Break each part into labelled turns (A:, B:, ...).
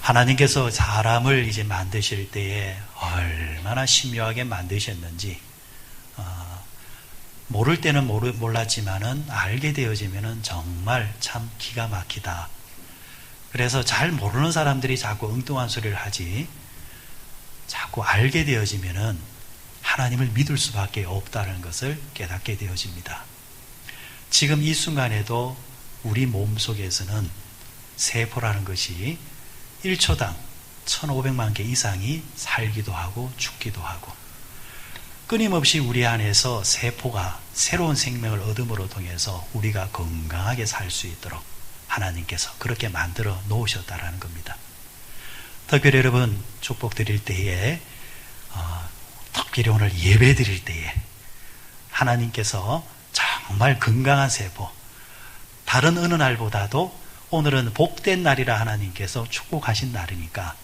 A: 하나님께서 사람을 이제 만드실 때에 얼마나 신묘하게 만드셨는지, 모를 때는 몰랐지만은 알게 되어지면은 정말 참 기가 막히다. 그래서 잘 모르는 사람들이 자꾸 엉뚱한 소리를 하지, 자꾸 알게 되어지면은 하나님을 믿을 수밖에 없다는 것을 깨닫게 되어집니다. 지금 이 순간에도 우리 몸 속에서는 세포라는 것이 1초당 1500만 개 이상이 살기도 하고 죽기도 하고, 끊임없이 우리 안에서 세포가 새로운 생명을 얻음으로 통해서 우리가 건강하게 살 수 있도록 하나님께서 그렇게 만들어 놓으셨다라는 겁니다. 특별히 여러분 축복 드릴 때에, 특별히 오늘 예배 드릴 때에 하나님께서 정말 건강한 세포, 다른 어느 날보다도 오늘은 복된 날이라 하나님께서 축복하신 날이니까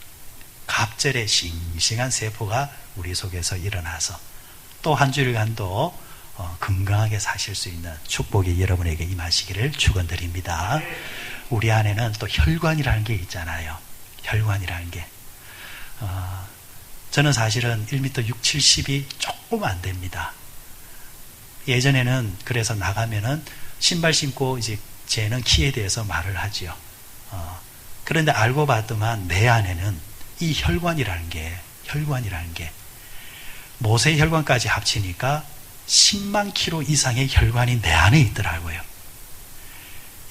A: 갑절에 싱싱한 세포가 우리 속에서 일어나서 또 한 주일간도 건강하게 사실 수 있는 축복이 여러분에게 임하시기를 축원드립니다. 우리 안에는 또 혈관이라는 게 있잖아요. 혈관이라는 게. 저는 사실은 1m 6, 70이 조금 안 됩니다. 예전에는 그래서 나가면은 신발 신고 이제 재는 키에 대해서 말을 하지요. 그런데 알고 봤더만 내 안에는 이 혈관이라는 게 모세 혈관까지 합치니까 10만 킬로 이상의 혈관이 내 안에 있더라고요.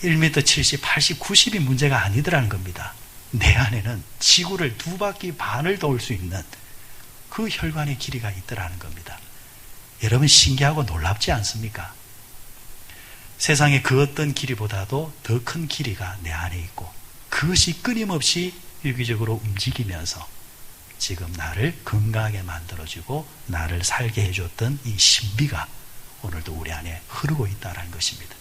A: 1m 70, 80, 90이 문제가 아니더라는 겁니다. 내 안에는 지구를 2바퀴 반을 도울 수 있는 그 혈관의 길이가 있더라는 겁니다. 여러분 신기하고 놀랍지 않습니까? 세상의 그 어떤 길이보다도 더 큰 길이가 내 안에 있고, 그것이 끊임없이 유기적으로 움직이면서 지금 나를 건강하게 만들어주고 나를 살게 해줬던 이 신비가 오늘도 우리 안에 흐르고 있다는 것입니다.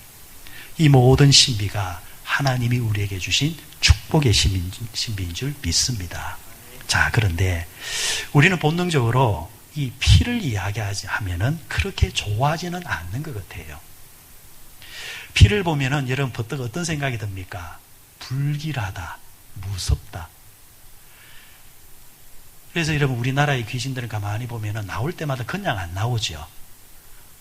A: 이 모든 신비가 하나님이 우리에게 주신 축복의 신비인 줄 믿습니다. 자, 그런데 우리는 본능적으로 이 피를 이야기하면은 그렇게 좋아하지는 않는 것 같아요. 피를 보면은 여러분 버뜩 어떤 생각이 듭니까? 불길하다, 무섭다. 그래서 여러분 우리나라의 귀신들은 가만히 보면은 나올 때마다 그냥 안 나오죠.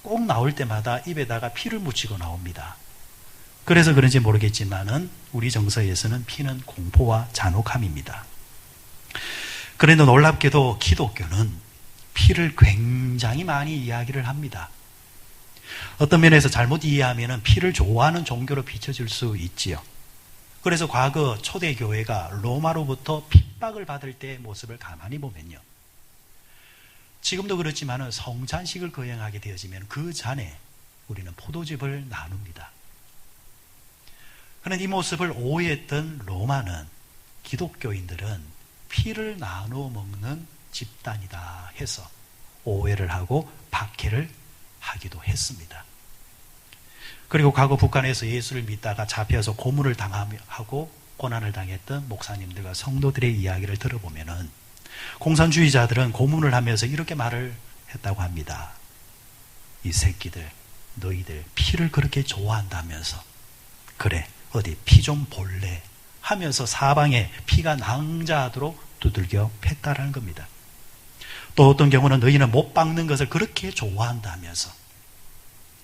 A: 꼭 나올 때마다 입에다가 피를 묻히고 나옵니다. 그래서 그런지 모르겠지만은 우리 정서에서는 피는 공포와 잔혹함입니다. 그런데 놀랍게도 기독교는 피를 굉장히 많이 이야기를 합니다. 어떤 면에서 잘못 이해하면 피를 좋아하는 종교로 비춰질 수 있지요. 그래서 과거 초대교회가 로마로부터 핍박을 받을 때의 모습을 가만히 보면요, 지금도 그렇지만 성찬식을 거행하게 되어지면 그 전에 우리는 포도즙을 나눕니다. 그런데 이 모습을 오해했던 로마는 기독교인들은 피를 나누어 먹는 집단이다 해서 오해를 하고 박해를 하기도 했습니다. 그리고 과거 북한에서 예수를 믿다가 잡혀서 고문을 당하고 고난을 당했던 목사님들과 성도들의 이야기를 들어보면은 공산주의자들은 고문을 하면서 이렇게 말을 했다고 합니다. 이 새끼들, 너희들 피를 그렇게 좋아한다면서, 그래 어디 피 좀 볼래 하면서 사방에 피가 낭자하도록 두들겨 팼다라는 겁니다. 또 어떤 경우는 너희는 못 박는 것을 그렇게 좋아한다면서,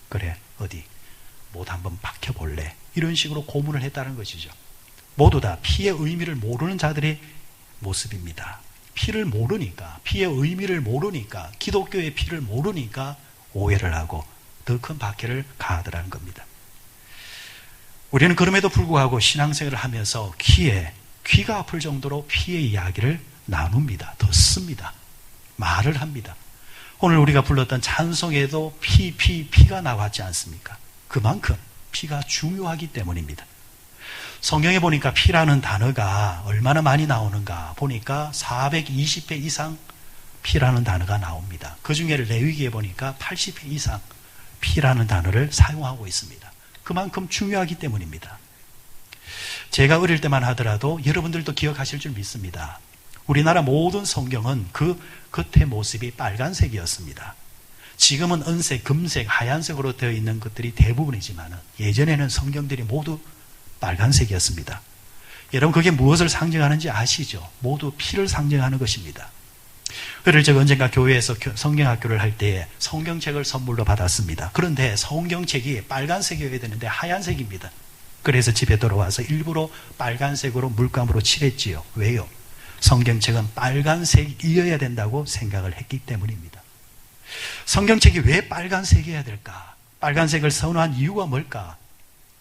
A: 그래 어디 못 한번 박혀볼래, 이런 식으로 고문을 했다는 것이죠. 모두 다 피의 의미를 모르는 자들의 모습입니다. 피를 모르니까, 피의 의미를 모르니까, 기독교의 피를 모르니까 오해를 하고 더 큰 박해를 가하더라는 겁니다. 우리는 그럼에도 불구하고 신앙생활을 하면서 귀가 아플 정도로 피의 이야기를 나눕니다. 듣습니다. 말을 합니다. 오늘 우리가 불렀던 찬송에도 피가 나왔지 않습니까? 그만큼 피가 중요하기 때문입니다. 성경에 보니까 피라는 단어가 얼마나 많이 나오는가 보니까 420회 이상 피라는 단어가 나옵니다. 그 중에 레위기에 보니까 80회 이상 피라는 단어를 사용하고 있습니다. 그만큼 중요하기 때문입니다. 제가 어릴 때만 하더라도 여러분들도 기억하실 줄 믿습니다. 우리나라 모든 성경은 그 겉의 모습이 빨간색이었습니다. 지금은 은색, 금색, 하얀색으로 되어 있는 것들이 대부분이지만 예전에는 성경들이 모두 빨간색이었습니다. 여러분 그게 무엇을 상징하는지 아시죠? 모두 피를 상징하는 것입니다. 그를 제가 언젠가 교회에서 성경학교를 할 때 성경책을 선물로 받았습니다. 그런데 성경책이 빨간색이어야 되는데 하얀색입니다. 그래서 집에 돌아와서 일부러 빨간색으로 물감으로 칠했지요. 왜요? 성경책은 빨간색이어야 된다고 생각을 했기 때문입니다. 성경책이 왜 빨간색이어야 될까? 빨간색을 선호한 이유가 뭘까?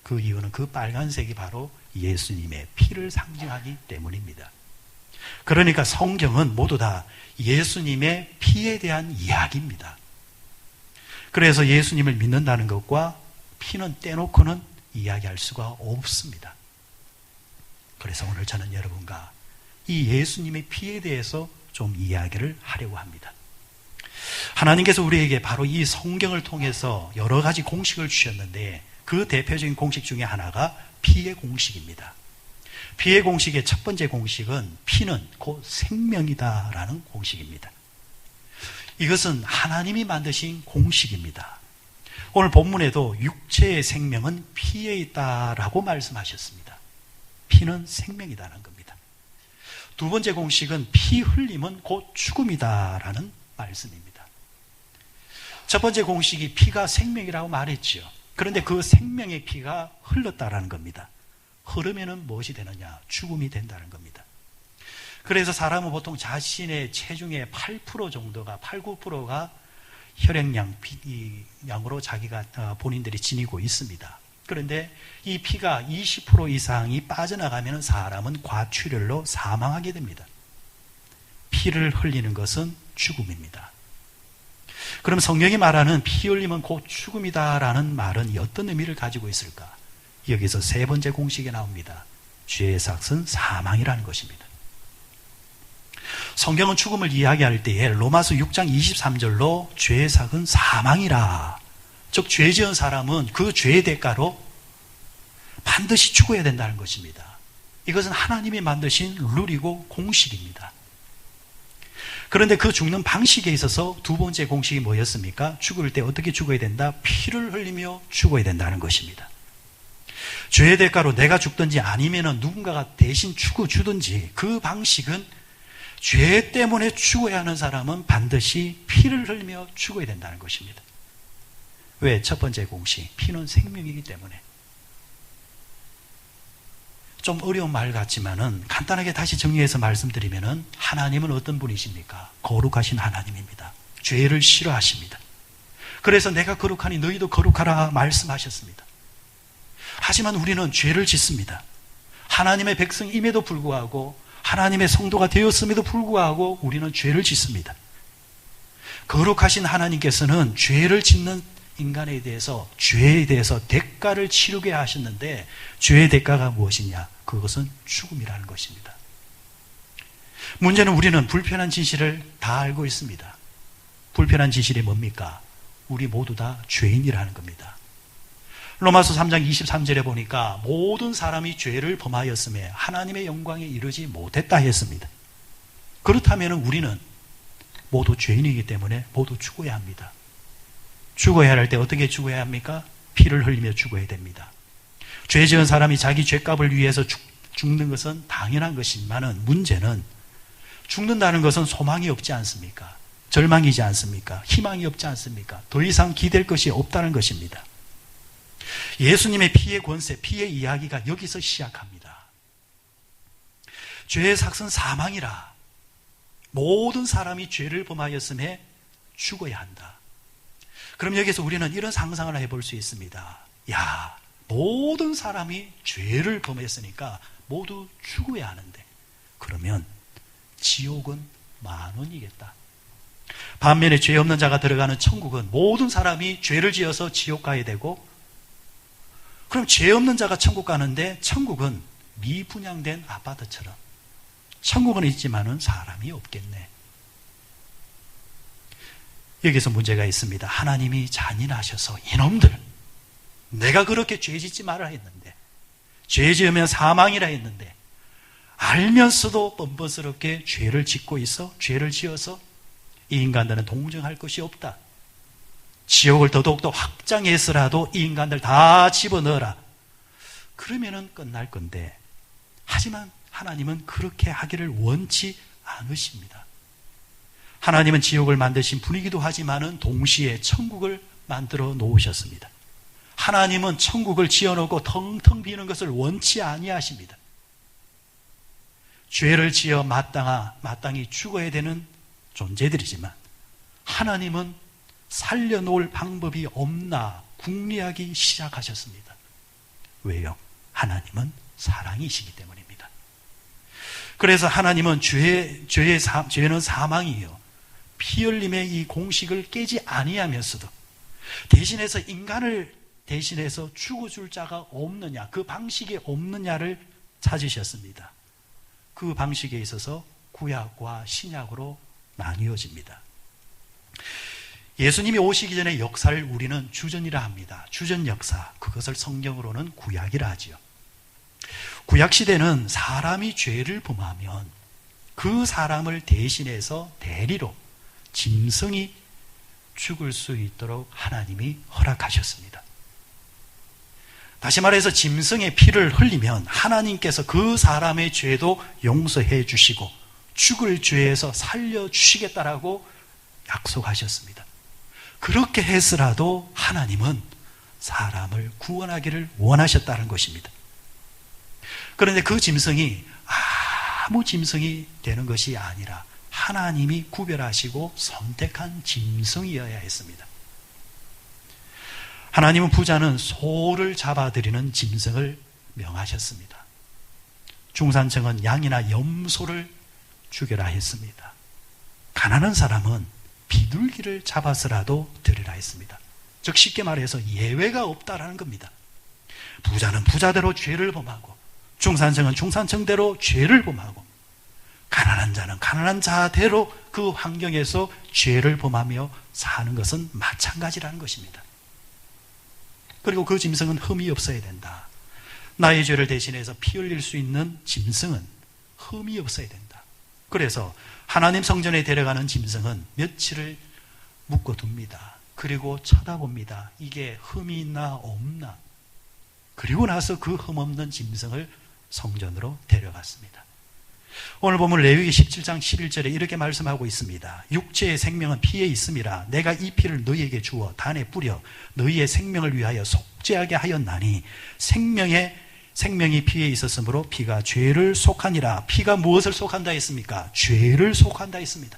A: 그 이유는 그 빨간색이 바로 예수님의 피를 상징하기 때문입니다. 그러니까 성경은 모두 다 예수님의 피에 대한 이야기입니다. 그래서 예수님을 믿는다는 것과 피는 떼놓고는 이야기할 수가 없습니다. 그래서 오늘 저는 여러분과 이 예수님의 피에 대해서 좀 이야기를 하려고 합니다. 하나님께서 우리에게 바로 이 성경을 통해서 여러 가지 공식을 주셨는데 그 대표적인 공식 중에 하나가 피의 공식입니다. 피의 공식의 첫 번째 공식은 피는 곧 생명이다라는 공식입니다. 이것은 하나님이 만드신 공식입니다. 오늘 본문에도 육체의 생명은 피에 있다라고 말씀하셨습니다. 피는 생명이다라는 겁니다. 두 번째 공식은 피 흘림은 곧 죽음이다라는 말씀입니다. 첫 번째 공식이 피가 생명이라고 말했지요. 그런데 그 생명의 피가 흘렀다라는 겁니다. 흐르면은 무엇이 되느냐? 죽음이 된다는 겁니다. 그래서 사람은 보통 자신의 체중의 8% 정도가, 8, 9%가 혈액량으로 자기가 본인들이 지니고 있습니다. 그런데 이 피가 20% 이상이 빠져나가면 사람은 과출혈로 사망하게 됩니다. 피를 흘리는 것은 죽음입니다. 그럼 성경이 말하는 피 흘림은 곧 죽음이다라는 말은 어떤 의미를 가지고 있을까? 여기서 세 번째 공식이 나옵니다. 죄의 삭은 사망이라는 것입니다. 성경은 죽음을 이야기할 때에 로마서 6장 23절로 죄의 삭은 사망이라, 즉 죄 지은 사람은 그 죄의 대가로 반드시 죽어야 된다는 것입니다. 이것은 하나님이 만드신 룰이고 공식입니다. 그런데 그 죽는 방식에 있어서 두 번째 공식이 뭐였습니까? 죽을 때 어떻게 죽어야 된다? 피를 흘리며 죽어야 된다는 것입니다. 죄의 대가로 내가 죽든지 아니면 누군가가 대신 죽어주든지 그 방식은 죄 때문에 죽어야 하는 사람은 반드시 피를 흘리며 죽어야 된다는 것입니다. 왜? 첫 번째 공식, 피는 생명이기 때문에. 좀 어려운 말 같지만은 간단하게 다시 정리해서 말씀드리면은 하나님은 어떤 분이십니까? 거룩하신 하나님입니다. 죄를 싫어하십니다. 그래서 내가 거룩하니 너희도 거룩하라 말씀하셨습니다. 하지만 우리는 죄를 짓습니다. 하나님의 백성임에도 불구하고 하나님의 성도가 되었음에도 불구하고 우리는 죄를 짓습니다. 거룩하신 하나님께서는 죄를 짓는 인간에 대해서, 죄에 대해서 대가를 치르게 하셨는데 죄의 대가가 무엇이냐? 그것은 죽음이라는 것입니다. 문제는 우리는 불편한 진실을 다 알고 있습니다. 불편한 진실이 뭡니까? 우리 모두 다 죄인이라는 겁니다. 로마서 3장 23절에 보니까 모든 사람이 죄를 범하였음에 하나님의 영광에 이르지 못했다 했습니다. 그렇다면 우리는 모두 죄인이기 때문에 모두 죽어야 합니다. 죽어야 할 때 어떻게 죽어야 합니까? 피를 흘리며 죽어야 됩니다. 죄 지은 사람이 자기 죄값을 위해서 죽는 것은 당연한 것이지만 문제는 죽는다는 것은 소망이 없지 않습니까? 절망이지 않습니까? 희망이 없지 않습니까? 더 이상 기댈 것이 없다는 것입니다. 예수님의 피의 권세, 피의 이야기가 여기서 시작합니다. 죄의 삭은 사망이라. 모든 사람이 죄를 범하였음에 죽어야 한다. 그럼 여기서 우리는 이런 상상을 해볼 수 있습니다. 야, 모든 사람이 죄를 범했으니까 모두 죽어야 하는데 그러면 지옥은 만원이겠다. 반면에 죄 없는 자가 들어가는 천국은 모든 사람이 죄를 지어서 지옥 가야 되고, 그럼 죄 없는 자가 천국 가는데 천국은 미분양된 아파트처럼 천국은 있지만은 사람이 없겠네. 여기서 문제가 있습니다. 하나님이 잔인하셔서 이놈들, 내가 그렇게 죄 짓지 말아야 했는데, 죄 지으면 사망이라 했는데 알면서도 뻔뻔스럽게 죄를 짓고 있어, 죄를 지어서 이 인간들은 동정할 것이 없다. 지옥을 더더욱더 확장해서라도 이 인간들 다 집어넣어라. 그러면은 끝날 건데, 하지만 하나님은 그렇게 하기를 원치 않으십니다. 하나님은 지옥을 만드신 분이기도 하지만은 동시에 천국을 만들어 놓으셨습니다. 하나님은 천국을 지어놓고 텅텅 비는 것을 원치 아니하십니다. 죄를 지어 마땅히 죽어야 되는 존재들이지만 하나님은 살려놓을 방법이 없나 궁리하기 시작하셨습니다. 왜요? 하나님은 사랑이시기 때문입니다. 그래서 하나님은 죄는 사망이요, 피 흘림의 이 공식을 깨지 아니하면서도 대신해서 인간을 대신해서 죽어줄 자가 없느냐, 그 방식이 없느냐를 찾으셨습니다. 그 방식에 있어서 구약과 신약으로 나뉘어집니다. 예수님이 오시기 전에 역사를 우리는 주전이라 합니다. 주전 역사, 그것을 성경으로는 구약이라 하지요. 구약 시대는 사람이 죄를 범하면 그 사람을 대신해서 대리로 짐승이 죽을 수 있도록 하나님이 허락하셨습니다. 다시 말해서 짐승의 피를 흘리면 하나님께서 그 사람의 죄도 용서해 주시고 죽을 죄에서 살려주시겠다라고 약속하셨습니다. 그렇게 해서라도 하나님은 사람을 구원하기를 원하셨다는 것입니다. 그런데 그 짐승이 아무 짐승이 되는 것이 아니라 하나님이 구별하시고 선택한 짐승이어야 했습니다. 하나님은 부자는 소를 잡아들이는 짐승을 명하셨습니다. 중산층은 양이나 염소를 죽여라 했습니다. 가난한 사람은 비둘기를 잡아서라도 드리라 했습니다. 즉 쉽게 말해서 예외가 없다라는 겁니다. 부자는 부자대로 죄를 범하고 중산층은 중산층대로 죄를 범하고 가난한 자는 가난한 자대로 그 환경에서 죄를 범하며 사는 것은 마찬가지라는 것입니다. 그리고 그 짐승은 흠이 없어야 된다. 나의 죄를 대신해서 피 흘릴 수 있는 짐승은 흠이 없어야 된다. 그래서 하나님 성전에 데려가는 짐승은 며칠을 묶어둡니다. 그리고 쳐다봅니다. 이게 흠이 있나 없나. 그리고 나서 그 흠 없는 짐승을 성전으로 데려갔습니다. 오늘 보면 레위기 17장 11절에 이렇게 말씀하고 있습니다. 육체의 생명은 피에 있음이라 내가 이 피를 너희에게 주어 단에 뿌려 너희의 생명을 위하여 속죄하게 하였나니 생명이 피에 있었으므로 피가 죄를 속하니라. 피가 무엇을 속한다 했습니까? 죄를 속한다 했습니다.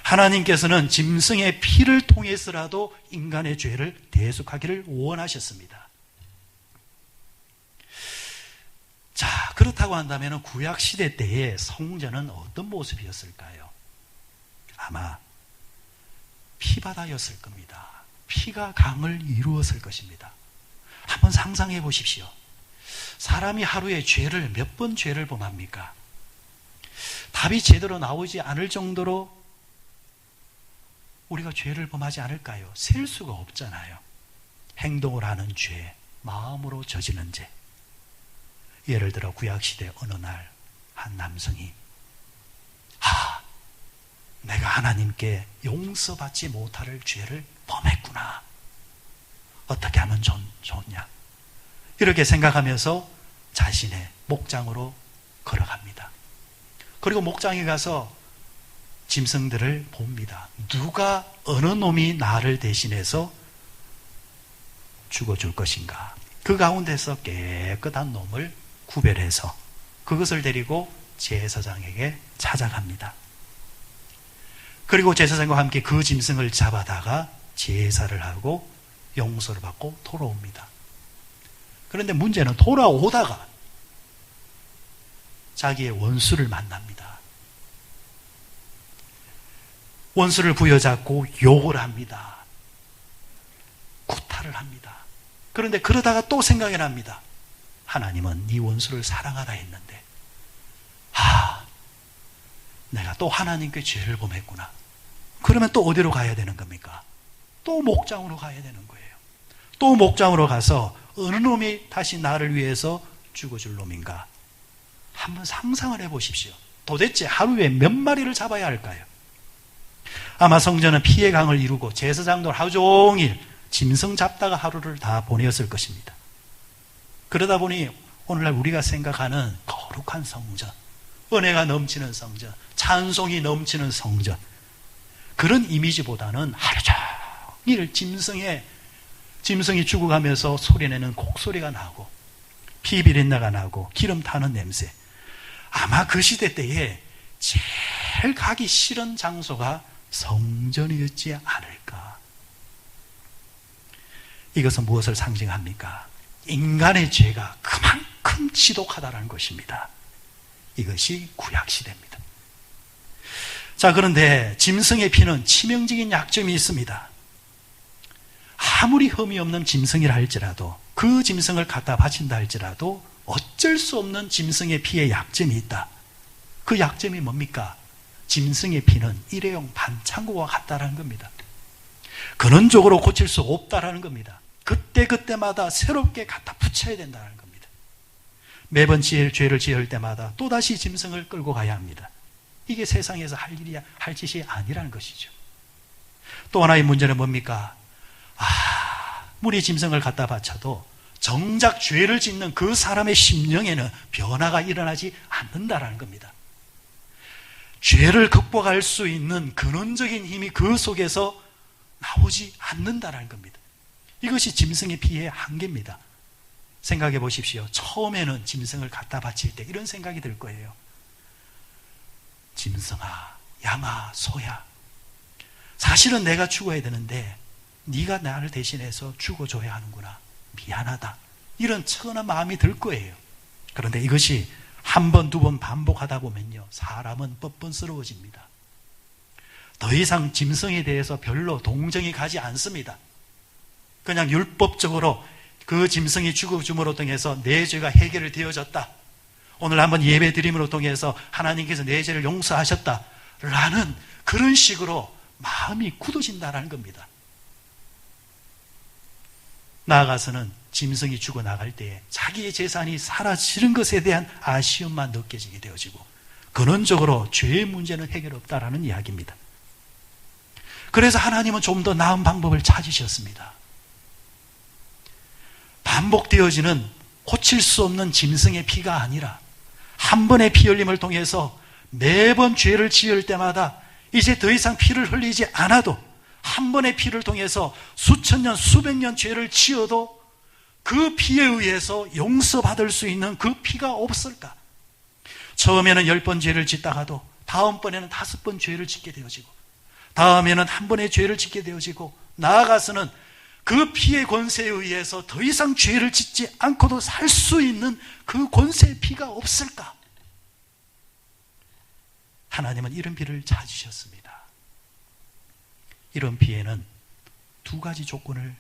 A: 하나님께서는 짐승의 피를 통해서라도 인간의 죄를 대속하기를 원하셨습니다. 자, 그렇다고 한다면 구약시대 때의 성전은 어떤 모습이었을까요? 아마 피바다였을 겁니다. 피가 강을 이루었을 것입니다. 한번 상상해 보십시오. 사람이 하루에 죄를 몇 번 죄를 범합니까? 답이 제대로 나오지 않을 정도로 우리가 죄를 범하지 않을까요? 셀 수가 없잖아요. 행동을 하는 죄, 마음으로 저지른 죄. 예를 들어 구약시대 어느 날 한 남성이 내가 하나님께 용서받지 못할 죄를 범했구나. 어떻게 하면 좋냐. 이렇게 생각하면서 자신의 목장으로 걸어갑니다. 그리고 목장에 가서 짐승들을 봅니다. 누가 어느 놈이 나를 대신해서 죽어줄 것인가. 그 가운데서 깨끗한 놈을 구별해서 그것을 데리고 제사장에게 찾아갑니다. 그리고 제사장과 함께 그 짐승을 잡아다가 제사를 하고 용서를 받고 돌아옵니다. 그런데 문제는 돌아오다가 자기의 원수를 만납니다. 원수를 부여잡고 욕을 합니다. 구타를 합니다. 그런데 그러다가 또 생각이 납니다. 하나님은 네 원수를 사랑하라 했는데 내가 또 하나님께 죄를 범했구나. 그러면 또 어디로 가야 되는 겁니까? 또 목장으로 가야 되는 거예요. 또 목장으로 가서 어느 놈이 다시 나를 위해서 죽어줄 놈인가? 한번 상상을 해보십시오. 도대체 하루에 몇 마리를 잡아야 할까요? 아마 성전은 피의 강을 이루고 제사장도 하루 종일 짐승 잡다가 하루를 다 보내었을 것입니다. 그러다 보니 오늘날 우리가 생각하는 거룩한 성전, 은혜가 넘치는 성전, 찬송이 넘치는 성전, 그런 이미지보다는 하루 종일 짐승이 죽어가면서 소리내는 곡소리가 나고 피 비린내가 나고 기름 타는 냄새, 아마 그 시대 때에 제일 가기 싫은 장소가 성전이었지 않을까. 이것은 무엇을 상징합니까? 인간의 죄가 그만큼 지독하다는 것입니다. 이것이 구약시대입니다. 자, 그런데 짐승의 피는 치명적인 약점이 있습니다. 아무리 흠이 없는 짐승이라 할지라도, 그 짐승을 갖다 바친다 할지라도 어쩔 수 없는 짐승의 피에 약점이 있다. 그 약점이 뭡니까? 짐승의 피는 일회용 반창고와 같다라는 겁니다. 근원적으로 고칠 수 없다라는 겁니다. 그때마다 새롭게 갖다 붙여야 된다는 겁니다. 매번 죄를 지을 때마다 또다시 짐승을 끌고 가야 합니다. 이게 세상에서 할 짓이 아니라는 것이죠. 또 하나의 문제는 뭡니까? 아무리 짐승을 갖다 바쳐도 정작 죄를 짓는 그 사람의 심령에는 변화가 일어나지 않는다라는 겁니다. 죄를 극복할 수 있는 근원적인 힘이 그 속에서 나오지 않는다라는 겁니다. 이것이 짐승의 피의 한계입니다. 생각해 보십시오. 처음에는 짐승을 갖다 바칠 때 이런 생각이 들 거예요. 짐승아, 양아, 소야, 사실은 내가 죽어야 되는데 네가 나를 대신해서 죽어줘야 하는구나, 미안하다, 이런 천한 마음이 들 거예요. 그런데 이것이 한 번, 두 번 반복하다 보면요, 사람은 뻔뻔스러워집니다. 더 이상 짐승에 대해서 별로 동정이 가지 않습니다. 그냥 율법적으로 그 짐승이 죽어줌으로 통해서 내 죄가 해결이 되어졌다, 오늘 한번 예배 드림으로 통해서 하나님께서 내 죄를 용서하셨다라는 그런 식으로 마음이 굳어진다는 겁니다. 나아가서는 짐승이 죽어나갈 때에 자기의 재산이 사라지는 것에 대한 아쉬움만 느껴지게 되어지고, 근원적으로 죄의 문제는 해결 없다라는 이야기입니다. 그래서 하나님은 좀 더 나은 방법을 찾으셨습니다. 반복되어지는 고칠 수 없는 짐승의 피가 아니라 한 번의 피 흘림을 통해서 매번 죄를 지을 때마다 이제 더 이상 피를 흘리지 않아도, 한 번의 피를 통해서 수천 년, 수백 년 죄를 지어도 그 피에 의해서 용서받을 수 있는 그 피가 없을까? 처음에는 10번 죄를 짓다가도 다음번에는 5번 죄를 짓게 되어지고, 다음에는 한 번의 죄를 짓게 되어지고, 나아가서는 그 피의 권세에 의해서 더 이상 죄를 짓지 않고도 살 수 있는 그 권세의 피가 없을까? 하나님은 이런 피를 찾으셨습니다. 이런 피에는 두 가지 조건을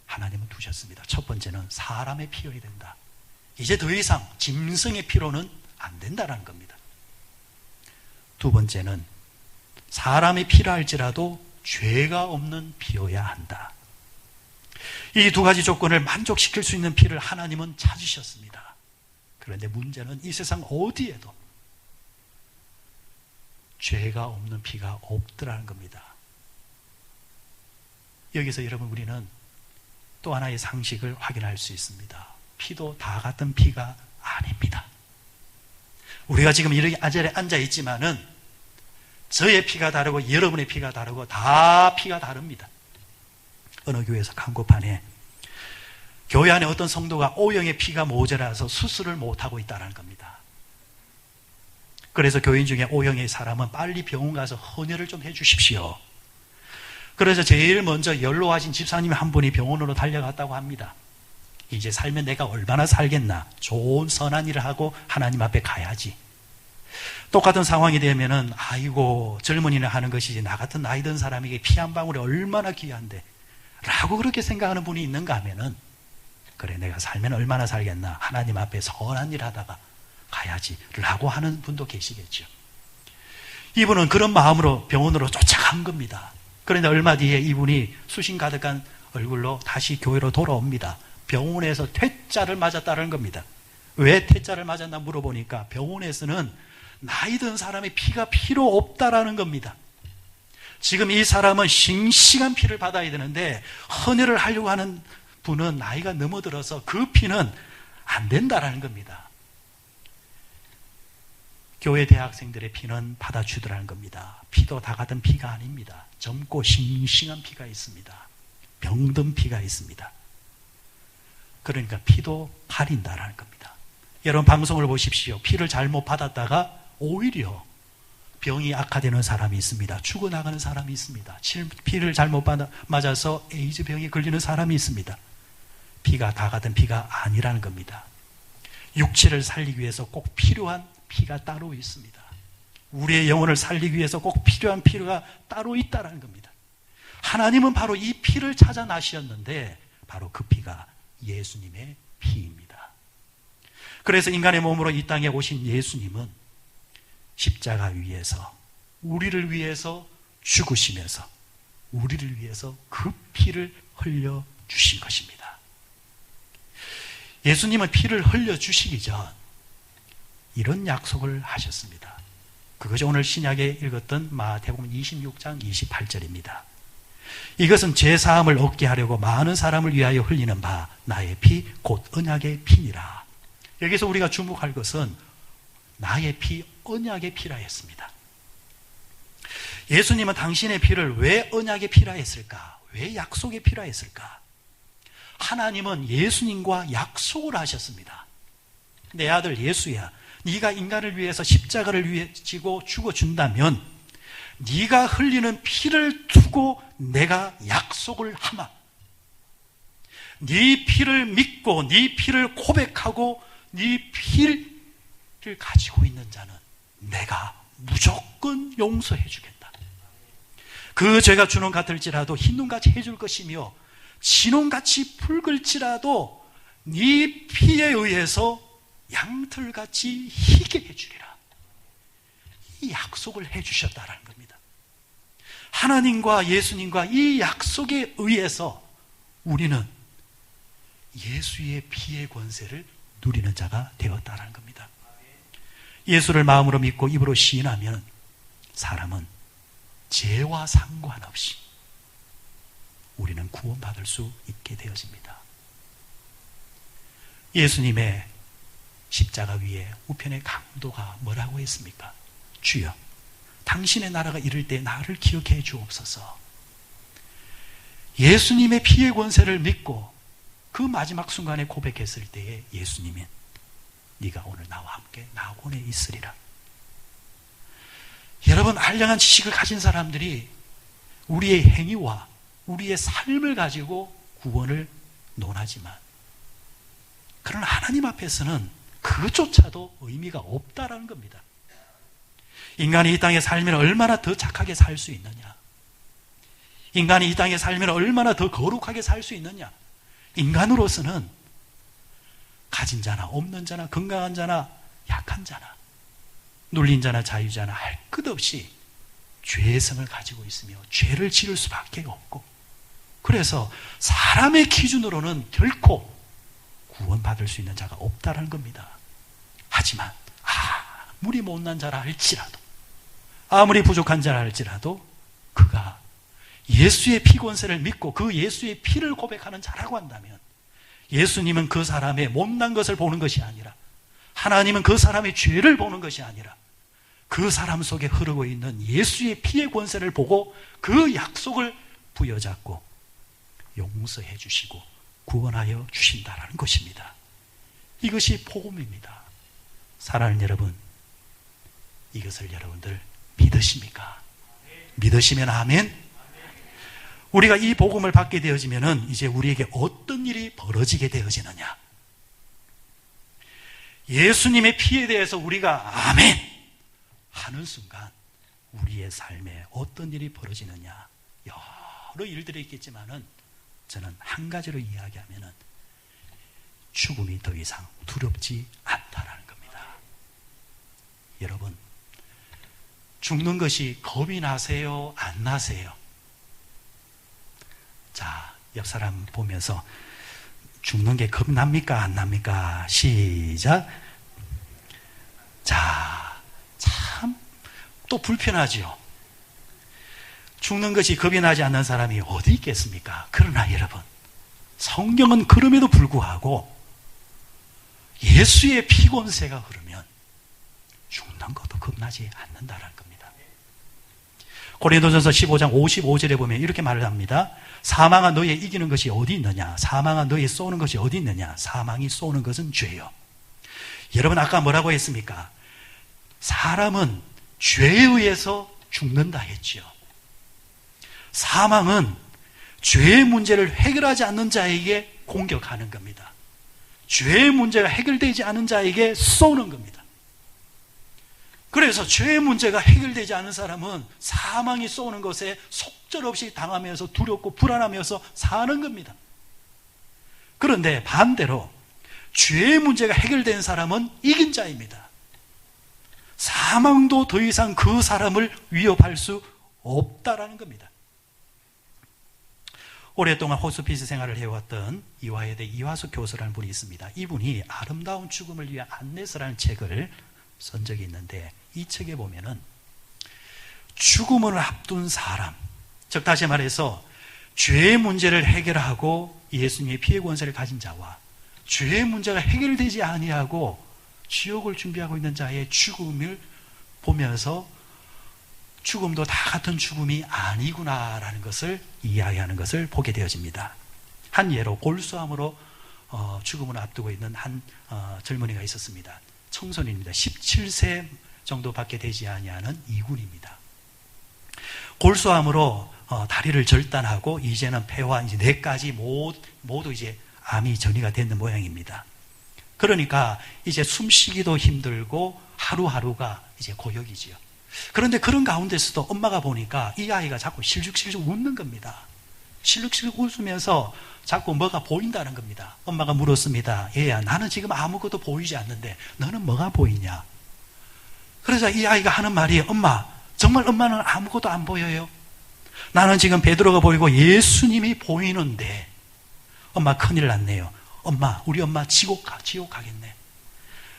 A: 하나님은 두셨습니다. 첫 번째는 사람의 피여야 된다. 이제 더 이상 짐승의 피로는 안 된다는 겁니다. 두 번째는 사람의 피라 할지라도 죄가 없는 피여야 한다. 이 두 가지 조건을 만족시킬 수 있는 피를 하나님은 찾으셨습니다. 그런데 문제는 이 세상 어디에도 죄가 없는 피가 없더라는 겁니다. 여기서 여러분, 우리는 또 하나의 상식을 확인할 수 있습니다. 피도 다 같은 피가 아닙니다. 우리가 지금 이렇게 앉아 있지만은 저의 피가 다르고 여러분의 피가 다르고 다 피가 다릅니다. 어느 교회에서 광고판에 교회 안에 어떤 성도가 O형의 피가 모자라서 수술을 못하고 있다는 겁니다. 그래서 교인 중에 O형의 사람은 빨리 병원 가서 헌혈을 좀 해주십시오. 그래서 제일 먼저 연로하신 집사님 한 분이 병원으로 달려갔다고 합니다. 이제 살면 내가 얼마나 살겠나, 좋은 선한 일을 하고 하나님 앞에 가야지. 똑같은 상황이 되면은 아이고, 젊은이는 하는 것이지 나 같은 나이 든 사람에게 피 한 방울이 얼마나 귀한데 라고 그렇게 생각하는 분이 있는가 하면은, 그래 내가 살면 얼마나 살겠나, 하나님 앞에 선한 일 하다가 가야지 라고 하는 분도 계시겠죠. 이분은 그런 마음으로 병원으로 쫓아간 겁니다. 그런데 얼마 뒤에 이분이 수신 가득한 얼굴로 다시 교회로 돌아옵니다. 병원에서 퇴짜를 맞았다는 겁니다. 왜 퇴짜를 맞았나 물어보니까 병원에서는 나이 든 사람의 피가 필요 없다라는 겁니다. 지금 이 사람은 싱싱한 피를 받아야 되는데 헌혈을 하려고 하는 분은 나이가 넘어들어서 그 피는 안 된다라는 겁니다. 교회 대학생들의 피는 받아주더라는 겁니다. 피도 다 같은 피가 아닙니다. 젊고 싱싱한 피가 있습니다. 병든 피가 있습니다. 그러니까 피도 팔린다라는 겁니다. 여러분 방송을 보십시오. 피를 잘못 받았다가 오히려 병이 악화되는 사람이 있습니다. 죽어나가는 사람이 있습니다. 피를 잘못 맞아서 에이즈 병에 걸리는 사람이 있습니다. 피가 다 같은 피가 아니라는 겁니다. 육체를 살리기 위해서 꼭 필요한 피가 따로 있습니다. 우리의 영혼을 살리기 위해서 꼭 필요한 피가 따로 있다는 겁니다. 하나님은 바로 이 피를 찾아 나셨는데 바로 그 피가 예수님의 피입니다. 그래서 인간의 몸으로 이 땅에 오신 예수님은 십자가 위에서 우리를 위해서 죽으시면서 우리를 위해서 그 피를 흘려주신 것입니다. 예수님은 피를 흘려주시기 전 이런 약속을 하셨습니다. 그것이 오늘 신약에 읽었던 마태복음 26장 28절입니다. 이것은 죄사함을 얻게 하려고 많은 사람을 위하여 흘리는 바 나의 피 곧 언약의 피니라. 여기서 우리가 주목할 것은 나의 피, 언약의 피라 했습니다. 예수님은 당신의 피를 왜 언약의 피라 했을까? 왜 약속의 피라 했을까? 하나님은 예수님과 약속을 하셨습니다. 내 아들 예수야, 네가 인간을 위해서 십자가를 위해 지고 죽어준다면 네가 흘리는 피를 두고 내가 약속을 하마. 네 피를 믿고 네 피를 고백하고 네 피를 가지고 있는 자는 내가 무조건 용서해 주겠다. 그 죄가 주홍 같을지라도 흰눈같이 해줄 것이며 진홍같이 붉을지라도 네 피에 의해서 양털같이 희게 해주리라. 이 약속을 해주셨다라는 겁니다. 하나님과 예수님과 이 약속에 의해서 우리는 예수의 피의 권세를 누리는 자가 되었다라는 겁니다. 예수를 마음으로 믿고 입으로 시인하면 사람은 죄와 상관없이 우리는 구원받을 수 있게 되어집니다. 예수님의 십자가 위에 우편의 강도가 뭐라고 했습니까? 주여, 당신의 나라가 이를 때 나를 기억해 주옵소서. 예수님의 피의 권세를 믿고 그 마지막 순간에 고백했을 때에 예수님은 네가 오늘 나와 함께 낙원에 있으리라. 여러분, 알량한 지식을 가진 사람들이 우리의 행위와 우리의 삶을 가지고 구원을 논하지만 그러나 하나님 앞에서는 그조차도 의미가 없다라는 겁니다. 인간이 이 땅에 살면 얼마나 더 착하게 살 수 있느냐? 인간이 이 땅에 살면 얼마나 더 거룩하게 살 수 있느냐? 인간으로서는 가진 자나 없는 자나 건강한 자나 약한 자나 눌린 자나 자유자나 할 것 없이 죄성을 가지고 있으며 죄를 지을 수밖에 없고, 그래서 사람의 기준으로는 결코 구원받을 수 있는 자가 없다는 겁니다. 하지만 아무리 못난 자라 할지라도, 아무리 부족한 자라 할지라도 그가 예수의 피권세를 믿고 그 예수의 피를 고백하는 자라고 한다면 예수님은 그 사람의 못난 것을 보는 것이 아니라, 하나님은 그 사람의 죄를 보는 것이 아니라 그 사람 속에 흐르고 있는 예수의 피의 권세를 보고 그 약속을 부여잡고 용서해 주시고 구원하여 주신다라는 것입니다. 이것이 복음입니다. 사랑하는 여러분, 이것을 여러분들 믿으십니까? 믿으시면 아멘. 우리가 이 복음을 받게 되어지면 이제 우리에게 어떤 일이 벌어지게 되어지느냐? 예수님의 피에 대해서 우리가 아멘 하는 순간 우리의 삶에 어떤 일이 벌어지느냐? 여러 일들이 있겠지만은 저는 한 가지로 이야기하면은 죽음이 더 이상 두렵지 않다라는 겁니다. 여러분, 죽는 것이 겁이 나세요? 안 나세요? 자, 옆 사람 보면서 죽는 게 겁납니까? 안 납니까? 시작. 자, 참 또 불편하지요. 죽는 것이 겁이 나지 않는 사람이 어디 있겠습니까? 그러나 여러분, 성경은 그럼에도 불구하고 예수의 피권세가 흐르면 죽는 것도 겁나지 않는다라는 겁니다. 고린도전서 15장 55절에 보면 이렇게 말을 합니다. 사망아 너의 이기는 것이 어디 있느냐? 사망아 너의 쏘는 것이 어디 있느냐? 사망이 쏘는 것은 죄요. 여러분 아까 뭐라고 했습니까? 사람은 죄에 의해서 죽는다 했지요. 사망은 죄의 문제를 해결하지 않는 자에게 공격하는 겁니다. 죄의 문제가 해결되지 않은 자에게 쏘는 겁니다. 그래서 죄의 문제가 해결되지 않은 사람은 사망이 쏘는 것에 속절없이 당하면서 두렵고 불안하면서 사는 겁니다. 그런데 반대로 죄의 문제가 해결된 사람은 이긴 자입니다. 사망도 더 이상 그 사람을 위협할 수 없다라는 겁니다. 오랫동안 호스피스 생활을 해왔던 이화여대 이화수 교수라는 분이 있습니다. 이분이 아름다운 죽음을 위한 안내서라는 책을 쓴 적이 있는데 이 책에 보면은 죽음을 앞둔 사람, 즉 다시 말해서 죄의 문제를 해결하고 예수님의 피해 권세를 가진 자와 죄의 문제가 해결되지 아니하고 지옥을 준비하고 있는 자의 죽음을 보면서 죽음도 다 같은 죽음이 아니구나라는 것을 이야기하는 것을 보게 되어집니다. 한 예로 골수암으로 죽음을 앞두고 있는 한 젊은이가 있었습니다. 청소년입니다. 17세 정도밖에 되지 아니하는 이군입니다. 골수암으로 다리를 절단하고 이제는 폐와 이제 뇌까지 모두 이제 암이 전이가 되는 모양입니다. 그러니까 이제 숨쉬기도 힘들고 하루하루가 이제 고역이지요. 그런데 그런 가운데서도 엄마가 보니까 이 아이가 자꾸 실죽실죽 웃는 겁니다. 실죽실죽 웃으면서 자꾸 뭐가 보인다는 겁니다. 엄마가 물었습니다. 얘야, 나는 지금 아무것도 보이지 않는데 너는 뭐가 보이냐? 그러자 이 아이가 하는 말이, 엄마, 정말 엄마는 아무것도 안 보여요? 나는 지금 베드로가 보이고 예수님이 보이는데 엄마 큰일 났네요. 엄마, 우리 엄마 지옥 가겠네.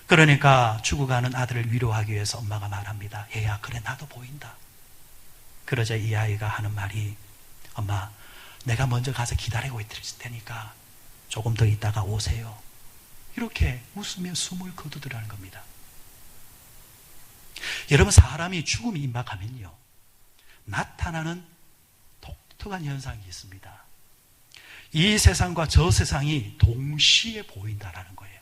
A: 그러니까 죽어가는 아들을 위로하기 위해서 엄마가 말합니다. 얘야, 그래, 나도 보인다. 그러자 이 아이가 하는 말이, 엄마, 내가 먼저 가서 기다리고 있을 테니까 조금 더 있다가 오세요. 이렇게 웃으며 숨을 거두더라는 겁니다. 여러분, 사람이 죽음이 임박하면요, 나타나는 독특한 현상이 있습니다. 이 세상과 저 세상이 동시에 보인다라는 거예요.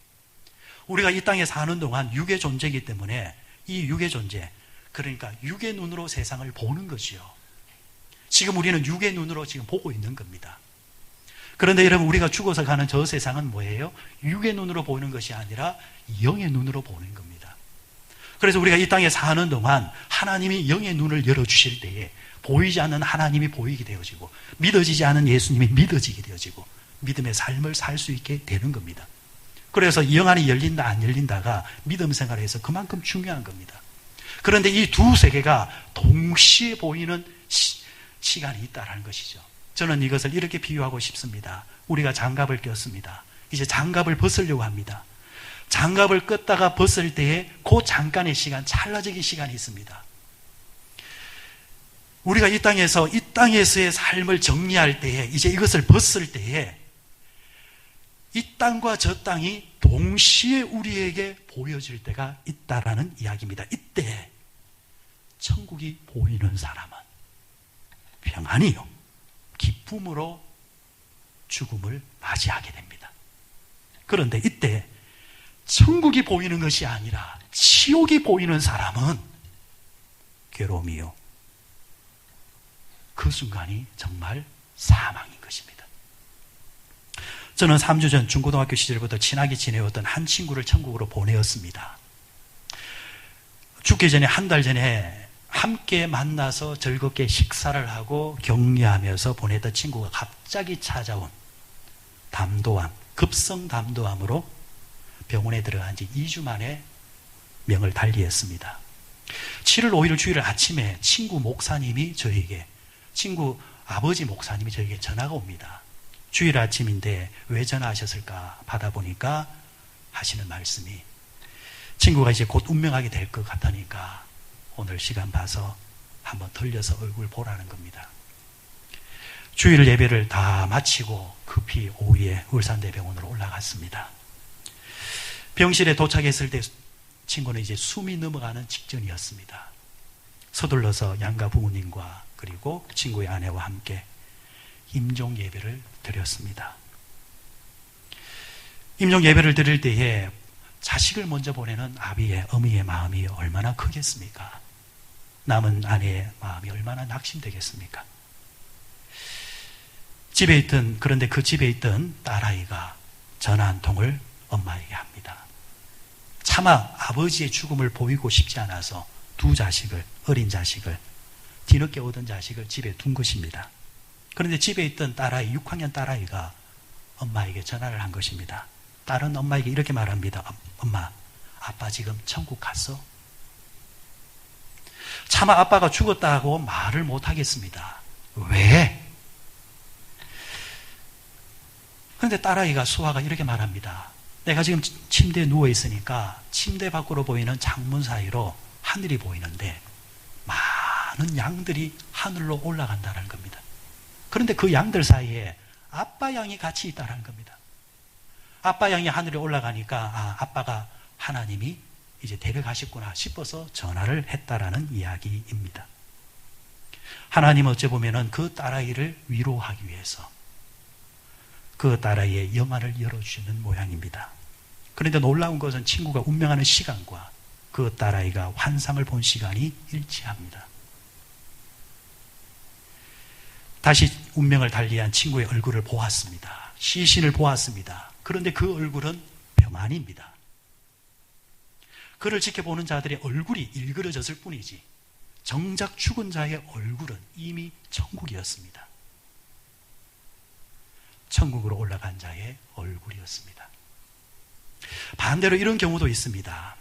A: 우리가 이 땅에 사는 동안 육의 존재이기 때문에 이 육의 존재, 그러니까 육의 눈으로 세상을 보는 거지요. 지금 우리는 육의 눈으로 지금 보고 있는 겁니다. 그런데 여러분, 우리가 죽어서 가는 저 세상은 뭐예요? 육의 눈으로 보는 것이 아니라 영의 눈으로 보는 겁니다. 그래서 우리가 이 땅에 사는 동안 하나님이 영의 눈을 열어주실 때에 보이지 않는 하나님이 보이게 되어지고 믿어지지 않은 예수님이 믿어지게 되어지고 믿음의 삶을 살 수 있게 되는 겁니다. 그래서 영 안이 열린다 안 열린다가 믿음 생활에서 그만큼 중요한 겁니다. 그런데 이 두 세계가 동시에 보이는 시간이 있다는 것이죠. 저는 이것을 이렇게 비유하고 싶습니다. 우리가 장갑을 꼈습니다. 이제 장갑을 벗으려고 합니다. 장갑을 껐다가 벗을 때에 그 잠깐의 시간, 찰나적인 시간이 있습니다. 우리가 이 땅에서의 삶을 정리할 때에, 이제 이것을 벗을 때에 이 땅과 저 땅이 동시에 우리에게 보여질 때가 있다라는 이야기입니다. 이때 천국이 보이는 사람은 평안이요, 기쁨으로 죽음을 맞이하게 됩니다. 그런데 이때 천국이 보이는 것이 아니라 지옥이 보이는 사람은 괴로움이요, 그 순간이 정말 사망인 것입니다. 저는 3주 전 중고등학교 시절부터 친하게 지내었던 한 친구를 천국으로 보내었습니다. 죽기 전에 한 달 전에 함께 만나서 즐겁게 식사를 하고 격려하면서 보내던 친구가 갑자기 찾아온 담도암, 급성 담도암으로 병원에 들어간 지 2주 만에 명을 달리했습니다. 7월 5일 주일 아침에 친구 목사님이 친구 아버지 목사님이 저에게 전화가 옵니다. 주일 아침인데 왜 전화하셨을까 받아보니까 하시는 말씀이, 친구가 이제 곧 운명하게 될 것 같으니까 오늘 시간 봐서 한번 들려서 얼굴 보라는 겁니다. 주일 예배를 다 마치고 급히 오후에 울산대병원으로 올라갔습니다. 병실에 도착했을 때 친구는 이제 숨이 넘어가는 직전이었습니다. 서둘러서 양가 부모님과 그리고 친구의 아내와 함께 임종 예배를 드렸습니다. 임종 예배를 드릴 때에 자식을 먼저 보내는 아비의, 어미의 마음이 얼마나 크겠습니까? 남은 아내의 마음이 얼마나 낙심되겠습니까? 그런데 그 집에 있던 딸아이가 전화 한 통을 엄마에게 합니다. 차마 아버지의 죽음을 보이고 싶지 않아서 어린 자식을, 뒤늦게 얻은 자식을 집에 둔 것입니다. 그런데 집에 있던 딸아이, 6학년 딸아이가 엄마에게 전화를 한 것입니다. 딸은 엄마에게 이렇게 말합니다. 엄마, 아빠 지금 천국 갔어? 차마 아빠가 죽었다고 말을 못하겠습니다. 왜? 그런데 딸아이가 수아가 이렇게 말합니다. 내가 지금 침대에 누워있으니까 침대 밖으로 보이는 창문 사이로 하늘이 보이는데 많은 양들이 하늘로 올라간다는 겁니다. 그런데 그 양들 사이에 아빠 양이 같이 있다는 겁니다. 아빠 양이 하늘에 올라가니까 아빠가 하나님이 이제 데려가셨구나 싶어서 전화를 했다라는 이야기입니다. 하나님은 어찌 보면은 그 딸아이를 위로하기 위해서 그 딸아이의 영안을 열어주시는 모양입니다. 그런데 놀라운 것은 친구가 운명하는 시간과 그 딸아이가 환상을 본 시간이 일치합니다. 다시 운명을 달리한 친구의 얼굴을 보았습니다. 시신을 보았습니다. 그런데 그 얼굴은 병안입니다. 그를 지켜보는 자들의 얼굴이 일그러졌을 뿐이지 정작 죽은 자의 얼굴은 이미 천국이었습니다. 천국으로 올라간 자의 얼굴이었습니다. 반대로 이런 경우도 있습니다.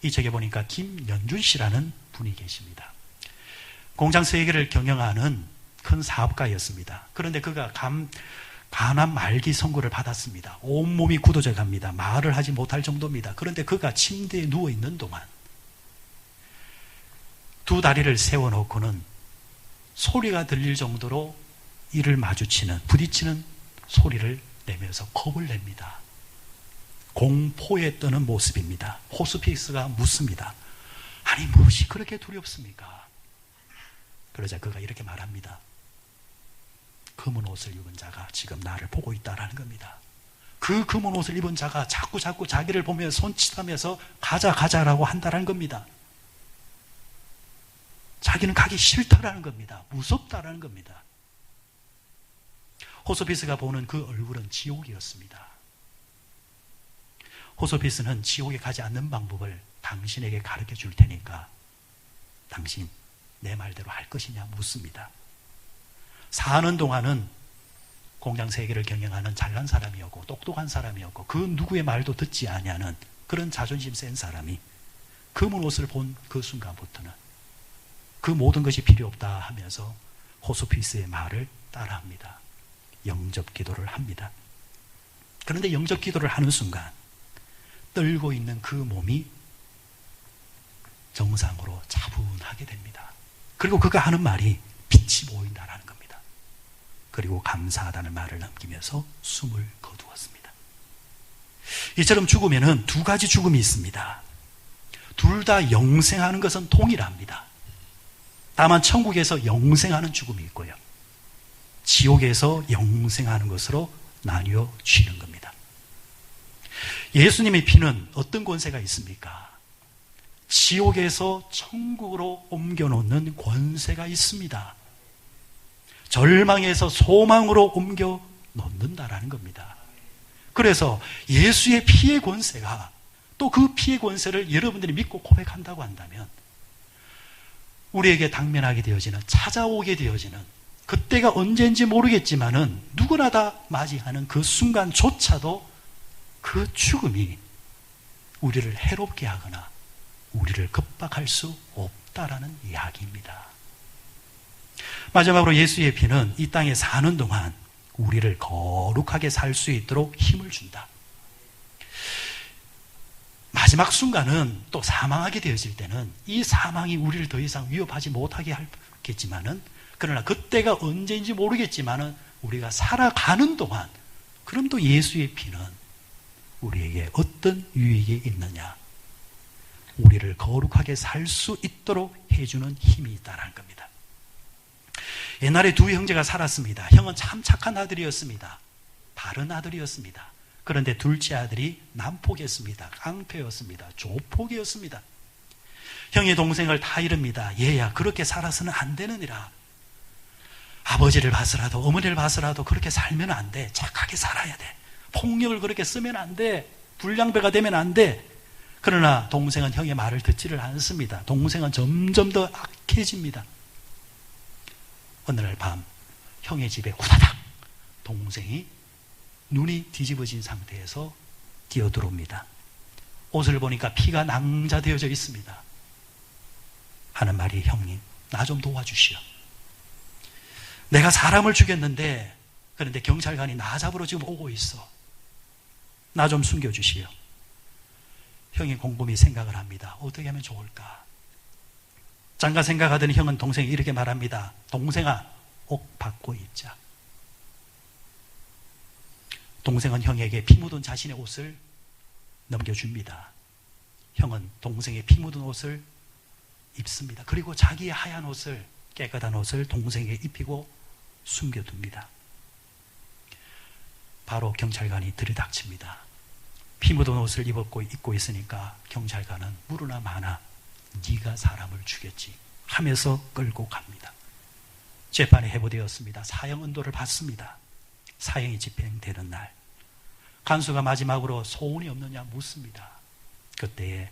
A: 이 책에 보니까 김연준 씨라는 분이 계십니다. 공장 세계를 경영하는 큰 사업가였습니다. 그런데 그가 간암 말기 선고를 받았습니다. 온몸이 굳어져 갑니다. 말을 하지 못할 정도입니다. 그런데 그가 침대에 누워있는 동안 두 다리를 세워놓고는 소리가 들릴 정도로 이를 부딪히는 소리를 내면서 겁을 냅니다. 공포에 떠는 모습입니다. 호스피스가 묻습니다. 아니 무엇이 그렇게 두렵습니까? 그러자 그가 이렇게 말합니다. 검은 옷을 입은 자가 지금 나를 보고 있다라는 겁니다. 그 검은 옷을 입은 자가 자꾸 자기를 보며 손짓하면서 가자라고 한다라는 겁니다. 자기는 가기 싫다라는 겁니다. 무섭다라는 겁니다. 호스피스가 보는 그 얼굴은 지옥이었습니다. 호스피스는 지옥에 가지 않는 방법을 당신에게 가르쳐 줄 테니까 당신 내 말대로 할 것이냐 묻습니다. 사는 동안은 공장 세계를 경영하는 잘난 사람이었고 똑똑한 사람이었고 그 누구의 말도 듣지 아니하는 그런 자존심 센 사람이 검은 옷을 본 그 순간부터는 그 모든 것이 필요 없다 하면서 호스피스의 말을 따라합니다. 영접 기도를 합니다. 그런데 영접 기도를 하는 순간 떨고 있는 그 몸이 정상으로 차분하게 됩니다. 그리고 그가 하는 말이 빛이 보인다라는 겁니다. 그리고 감사하다는 말을 남기면서 숨을 거두었습니다. 이처럼 죽으면은 두 가지 죽음이 있습니다. 둘 다 영생하는 것은 동일합니다. 다만 천국에서 영생하는 죽음이 있고요. 지옥에서 영생하는 것으로 나뉘어지는 겁니다. 예수님의 피는 어떤 권세가 있습니까? 지옥에서 천국으로 옮겨놓는 권세가 있습니다. 절망에서 소망으로 옮겨놓는다라는 겁니다. 그래서 예수의 피의 권세가 또 그 피의 권세를 여러분들이 믿고 고백한다고 한다면 우리에게 당면하게 되어지는, 찾아오게 되어지는, 그때가 언제인지 모르겠지만은 누구나 다 맞이하는 그 순간조차도 그 죽음이 우리를 해롭게 하거나 우리를 급박할 수 없다라는 이야기입니다. 마지막으로 예수의 피는 이 땅에 사는 동안 우리를 거룩하게 살 수 있도록 힘을 준다. 마지막 순간은 또 사망하게 되어질 때는 이 사망이 우리를 더 이상 위협하지 못하게 하겠지만은, 그러나 그때가 언제인지 모르겠지만은 우리가 살아가는 동안 그럼 또 예수의 피는 우리에게 어떤 유익이 있느냐? 우리를 거룩하게 살 수 있도록 해주는 힘이 있다는 겁니다. 옛날에 두 형제가 살았습니다. 형은 참 착한 아들이었습니다. 바른 아들이었습니다. 그런데 둘째 아들이 난폭했습니다. 깡패였습니다. 조폭이었습니다. 형의 동생을 다 이릅니다. 얘야, 그렇게 살아서는 안 되느니라. 아버지를 봐서라도 어머니를 봐서라도 그렇게 살면 안 돼. 착하게 살아야 돼. 폭력을 그렇게 쓰면 안 돼. 불량배가 되면 안 돼. 그러나 동생은 형의 말을 듣지를 않습니다. 동생은 점점 더 악해집니다. 어느 날 밤 형의 집에 후다닥 동생이 눈이 뒤집어진 상태에서 뛰어들어옵니다. 옷을 보니까 피가 낭자되어져 있습니다. 하는 말이, 형님, 나 좀 도와주시오. 내가 사람을 죽였는데, 그런데 경찰관이 나 잡으러 지금 오고 있어. 나 좀 숨겨주시오. 형이 곰곰이 생각을 합니다. 어떻게 하면 좋을까? 잠깐 생각하더니 형은 동생이 이렇게 말합니다. 동생아, 옷 바꿔 입자. 동생은 형에게 피 묻은 자신의 옷을 넘겨줍니다. 형은 동생의 피 묻은 옷을 입습니다. 그리고 자기의 하얀 옷을, 깨끗한 옷을 동생에게 입히고 숨겨둡니다. 바로 경찰관이 들이닥칩니다. 피 묻은 옷을 입고 있으니까 경찰관은 물으나 마나 네가 사람을 죽였지 하면서 끌고 갑니다. 재판이 회부되었습니다. 사형 은도를 받습니다. 사형이 집행되는 날, 간수가 마지막으로 소원이 없느냐 묻습니다. 그때에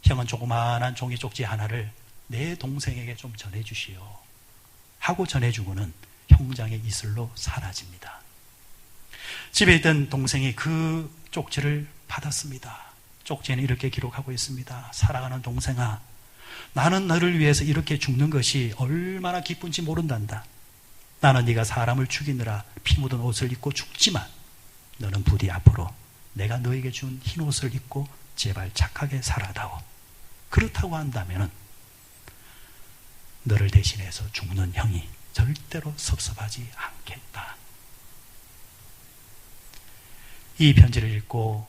A: 형은 조그마한 종이 쪽지 하나를 내 동생에게 좀 전해주시오 하고 전해주고는 형장의 이슬로 사라집니다. 집에 있던 동생이 그 쪽지를 받았습니다. 쪽지에는 이렇게 기록하고 있습니다. 사랑하는 동생아, 나는 너를 위해서 이렇게 죽는 것이 얼마나 기쁜지 모른단다. 나는 네가 사람을 죽이느라 피 묻은 옷을 입고 죽지만 너는 부디 앞으로 내가 너에게 준 흰 옷을 입고 제발 착하게 살아다오. 그렇다고 한다면 너를 대신해서 죽는 형이 절대로 섭섭하지 않겠다. 이 편지를 읽고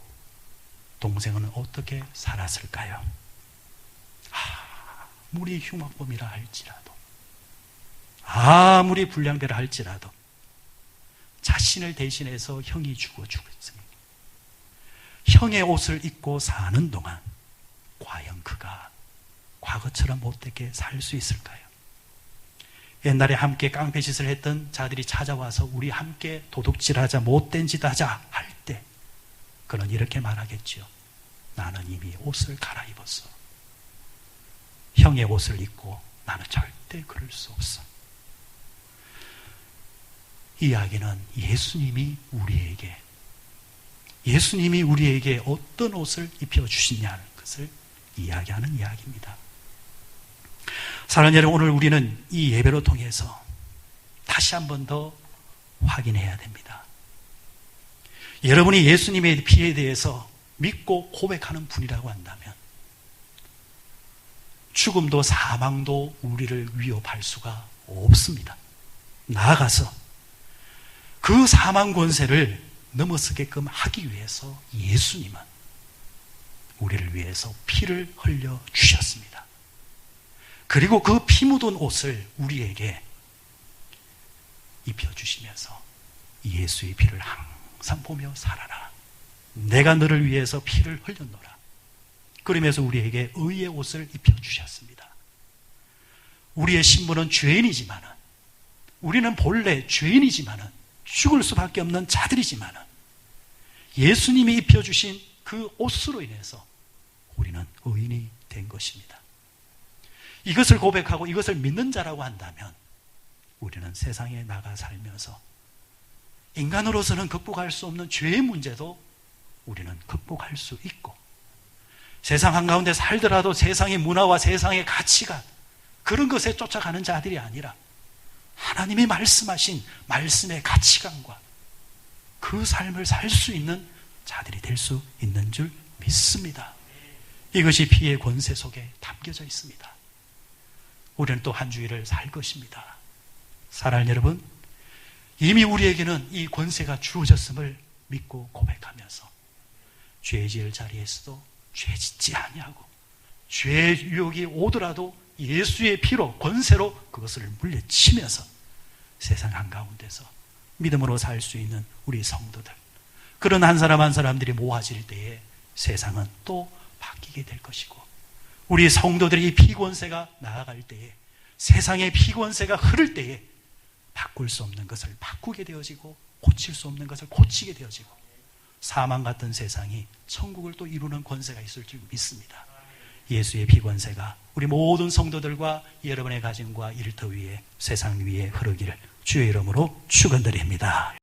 A: 동생은 어떻게 살았을까요? 아무리 흉악범이라 할지라도, 아무리 불량배라 할지라도 자신을 대신해서 형이 죽었으니 형의 옷을 입고 사는 동안 과연 그가 과거처럼 못되게 살 수 있을까요? 옛날에 함께 깡패짓을 했던 자들이 찾아와서 우리 함께 도둑질하자, 못된 짓 하자 할 때 그는 이렇게 말하겠죠. 나는 이미 옷을 갈아입었어. 형의 옷을 입고 나는 절대 그럴 수 없어. 이 이야기는 예수님이 우리에게 어떤 옷을 입혀주시냐는 것을 이야기하는 이야기입니다. 사랑하는 여러분, 오늘 우리는 이 예배로 통해서 다시 한 번 더 확인해야 됩니다. 여러분이 예수님의 피에 대해서 믿고 고백하는 분이라고 한다면 죽음도 사망도 우리를 위협할 수가 없습니다. 나아가서 그 사망 권세를 넘어서게끔 하기 위해서 예수님은 우리를 위해서 피를 흘려 주셨습니다. 그리고 그 피 묻은 옷을 우리에게 입혀주시면서 예수의 피를 항상 보며 살아라. 내가 너를 위해서 피를 흘렸노라. 그러면서 우리에게 의의 옷을 입혀주셨습니다. 우리의 신분은 죄인이지만은, 우리는 본래 죄인이지만은, 죽을 수밖에 없는 자들이지만은 예수님이 입혀주신 그 옷으로 인해서 우리는 의인이 된 것입니다. 이것을 고백하고 이것을 믿는 자라고 한다면 우리는 세상에 나가 살면서 인간으로서는 극복할 수 없는 죄의 문제도 우리는 극복할 수 있고, 세상 한가운데 살더라도 세상의 문화와 세상의 가치관, 그런 것에 쫓아가는 자들이 아니라 하나님이 말씀하신 말씀의 가치관과 그 삶을 살 수 있는 자들이 될 수 있는 줄 믿습니다. 이것이 피의 권세 속에 담겨져 있습니다. 우리는 또 한 주일을 살 것입니다. 사랑하는 여러분, 이미 우리에게는 이 권세가 주어졌음을 믿고 고백하면서 죄 지을 자리에서도 죄 짓지 아니하고 죄의 유혹이 오더라도 예수의 피로, 권세로 그것을 물리치면서 세상 한가운데서 믿음으로 살 수 있는 우리 성도들, 그런 한 사람 한 사람들이 모아질 때에 세상은 또 바뀌게 될 것이고, 우리 성도들이 피권세가 나아갈 때에, 세상의 피권세가 흐를 때에 바꿀 수 없는 것을 바꾸게 되어지고, 고칠 수 없는 것을 고치게 되어지고, 사망 같은 세상이 천국을 또 이루는 권세가 있을 줄 믿습니다. 예수의 피권세가 우리 모든 성도들과 여러분의 가정과 일터 위에, 세상 위에 흐르기를 주의 이름으로 축원드립니다.